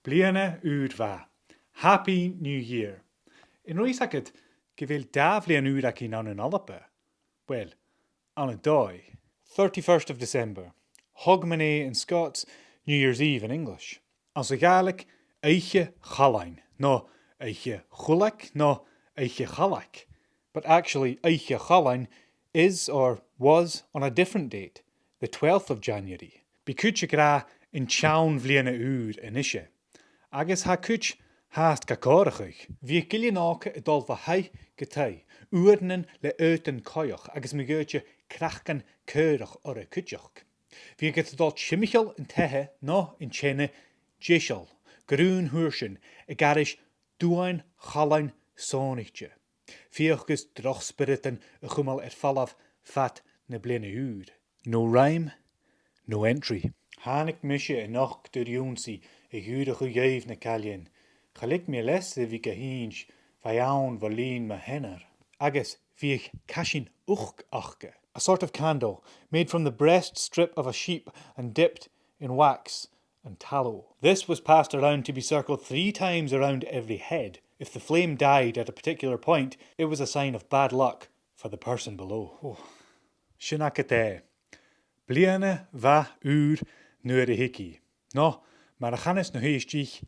Bliana Uidva. Happy New Year. In Roisakit, gewil davlian Uidaki nan an Alapa. Well, on a doi. 31st of December. Hogmanay in Scots, New Year's Eve in English. As a Gaelic, Eiche Chalain. No, Eiche Chulak, no, Eiche Chalak. But actually, Eiche Chalain is or was on a different date, the 12th of January. Bikuche gra in Chown Vliana Uid in Ishe. Agus ha kuch haast gakorachig. Wie gillianake dol va hei getei. Uernen le uiten koyoch. Agus megeutje krachken keurig or a kutjoch. Wie get dol chimichel in tehe no in chene jishel. Groen hurshen. E garish duin chalain sonichtje. Viergus drochspiriten a chumal falav fat ne blene uud. No rhyme, no entry. Hanik misje en och de junsi e huurde gegeven na kaljen. Gelijk me lesse wie gehinch, vajaun verleen me henner. Agus viech kashin uch achke. A sort of candle made from the breast strip of a sheep and dipped in wax and tallow. This was passed around to be circled 3 times around every head. If the flame died at a particular point, it was a sign of bad luck for the person below. Shinakate. Bliane va ur nuere hiki. No, maar a chanes no Uibhistich